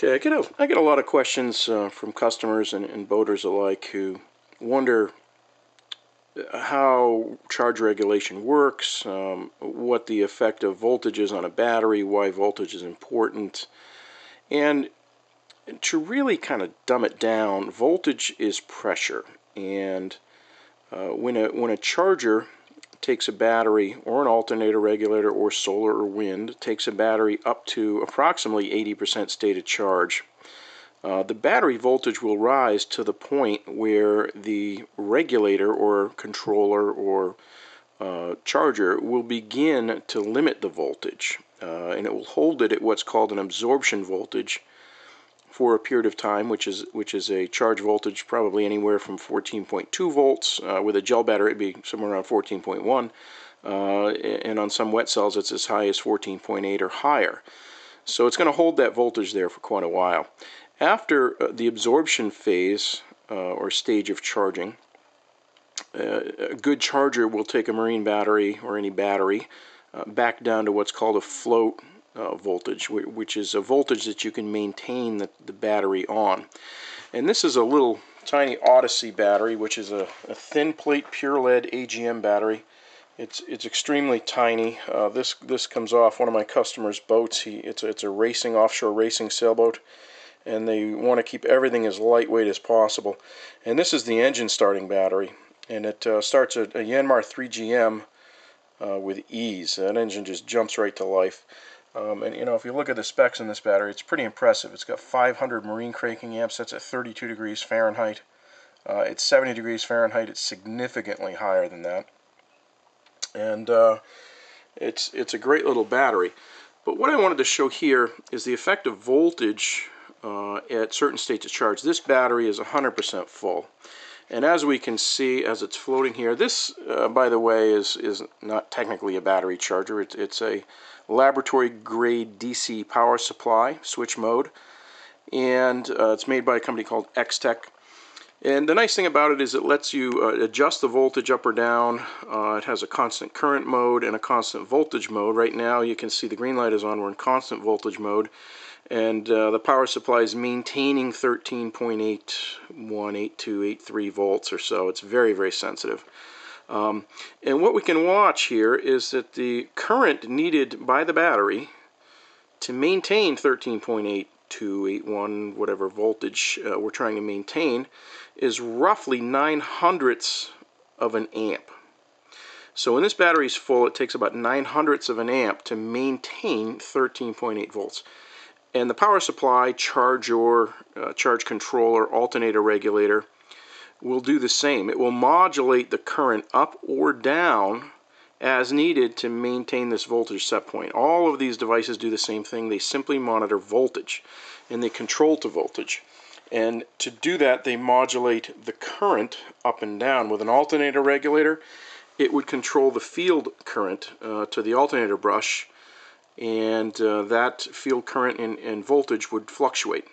Okay, I get a lot of questions from customers and boaters alike who wonder how charge regulation works, what the effect of voltage is on a battery, why voltage is important, and to really kind of dumb it down, voltage is pressure, and when a charger takes a battery or an alternator regulator or solar or wind, takes a battery up to approximately 80% stated charge, the battery voltage will rise to the point where the regulator or controller or charger will begin to limit the voltage, and it will hold it at what's called an absorption voltage for a period of time, which is a charge voltage probably anywhere from 14.2 volts. With a gel battery, it'd be somewhere around 14.1, and on some wet cells, it's as high as 14.8 or higher. So it's going to hold that voltage there for quite a while. After the absorption phase or stage of charging, a good charger will take a marine battery or any battery back down to what's called a float voltage, which is a voltage that you can maintain the battery on. And this is a little tiny Odyssey battery, which is a thin plate pure lead AGM battery. It's extremely tiny. This comes off one of my customers' boats. It's a offshore racing sailboat, and they want to keep everything as lightweight as possible. And this is the engine starting battery, and it starts a Yanmar 3GM with ease. That engine just jumps right to life. And you know, if you look at the specs in this battery, it's pretty impressive. It's got 500 marine cranking amps. That's at 32 degrees Fahrenheit. It's 70 degrees Fahrenheit. It's significantly higher than that. And it's a great little battery. But what I wanted to show here is the effect of voltage at certain states of charge. This battery is 100% full. And as we can see, as it's floating here, this, by the way, is not technically a battery charger. It's a laboratory-grade DC power supply, switch mode. And it's made by a company called X-Tech. And the nice thing about it is it lets you adjust the voltage up or down. It has a constant current mode and a constant voltage mode. Right now, you can see the green light is on. We're in constant voltage mode. And the power supply is maintaining 13.818283 volts or so. It's very, very sensitive. And what we can watch here is that the current needed by the battery to maintain 13.8281, whatever voltage we're trying to maintain, is roughly 9/100ths of an amp. So when this battery is full, it takes about 9/100ths of an amp to maintain 13.8 volts. And the power supply, charger, charge controller, alternator regulator will do the same. It will modulate the current up or down as needed to maintain this voltage set point. All of these devices do the same thing. They simply monitor voltage, and they control to voltage. And to do that, they modulate the current up and down. With an alternator regulator, it would control the field current to the alternator brush, and that field current and voltage would fluctuate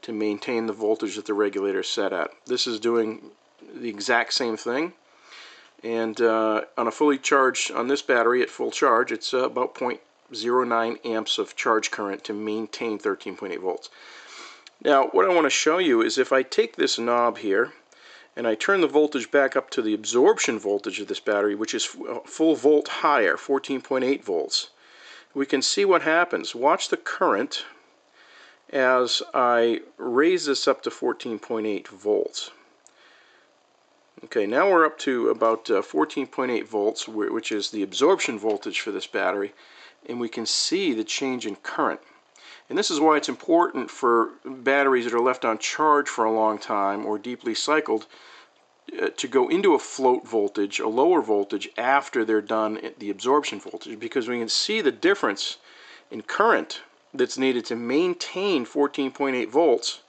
to maintain the voltage that the regulator is set at. This is doing the exact same thing, and on a fully charged, on this battery at full charge, it's about 0.09 amps of charge current to maintain 13.8 volts. Now, what I want to show you is if I take this knob here and I turn the voltage back up to the absorption voltage of this battery, which is full volt higher, 14.8 volts, we can see what happens. Watch the current as I raise this up to 14.8 volts. Okay, now we're up to about 14.8 volts, which is the absorption voltage for this battery, and we can see the change in current. And this is why it's important for batteries that are left on charge for a long time or deeply cycled to go into a float voltage, a lower voltage, after they're done at the absorption voltage, because we can see the difference in current that's needed to maintain 14.8 volts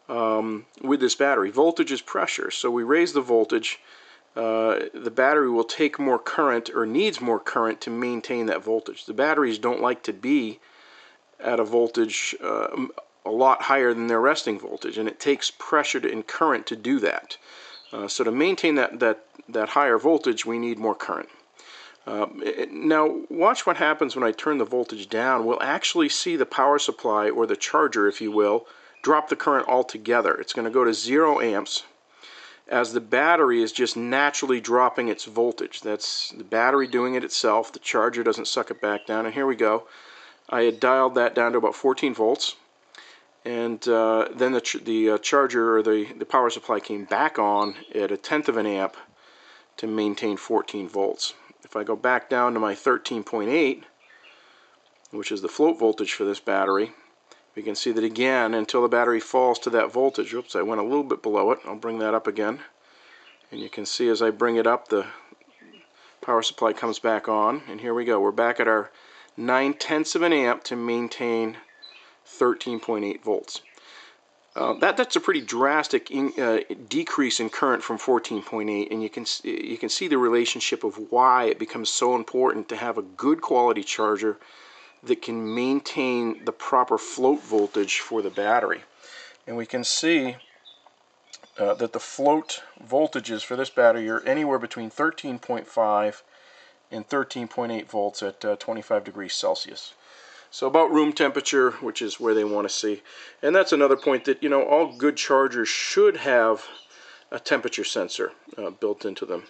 with this battery. Voltage is pressure, so we raise the voltage, the battery will take more current or needs more current to maintain that voltage. The batteries don't like to be at a voltage a lot higher than their resting voltage, and it takes pressure and current to do that. So to maintain that higher voltage, we need more current. Now watch what happens when I turn the voltage down. We'll actually see the power supply, or the charger if you will, drop the current altogether. It's going to go to 0 amps as the battery is just naturally dropping its voltage. That's the battery doing it itself. The charger doesn't suck it back down. And here we go. I had dialed that down to about 14 volts. And then the charger, or the power supply, came back on at 1/10 of an amp to maintain 14 volts. If I go back down to my 13.8, which is the float voltage for this battery, we can see that again, until the battery falls to that voltage. Oops, I went a little bit below it. I'll bring that up again. And you can see as I bring it up, the power supply comes back on. And here we go. We're back at our 9/10 of an amp to maintain 13.8 volts. That's a pretty drastic decrease in current from 14.8, and you can see the relationship of why it becomes so important to have a good quality charger that can maintain the proper float voltage for the battery. And we can see that the float voltages for this battery are anywhere between 13.5 and 13.8 volts at 25 degrees Celsius. So about room temperature, which is where they want to see. And that's another point that, you know, all good chargers should have a temperature sensor built into them.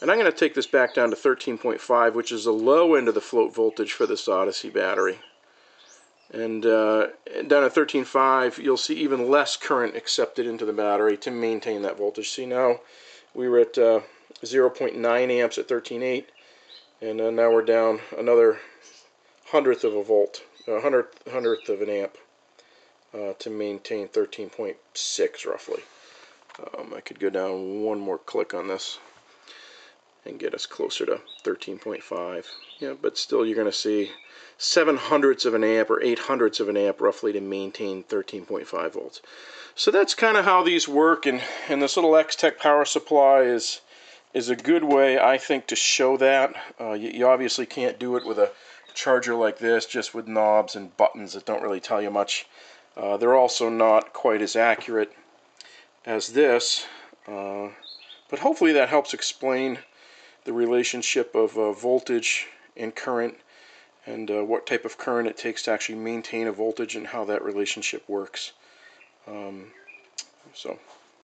And I'm going to take this back down to 13.5, which is the low end of the float voltage for this Odyssey battery. And down at 13.5, you'll see even less current accepted into the battery to maintain that voltage. See, now we were at 0.9 amps at 13.8, and now we're down another hundredth of a volt, hundredth of an amp to maintain 13.6 roughly. I could go down one more click on this and get us closer to 13.5. Yeah, but still you're going to see 7/100ths of an amp or 8/100ths of an amp roughly to maintain 13.5 volts. So that's kind of how these work, and this little X-Tech power supply is a good way, I think, to show that. You obviously can't do it with a charger like this, just with knobs and buttons that don't really tell you much. They're also not quite as accurate as this, but hopefully that helps explain the relationship of voltage and current, and what type of current it takes to actually maintain a voltage and how that relationship works. So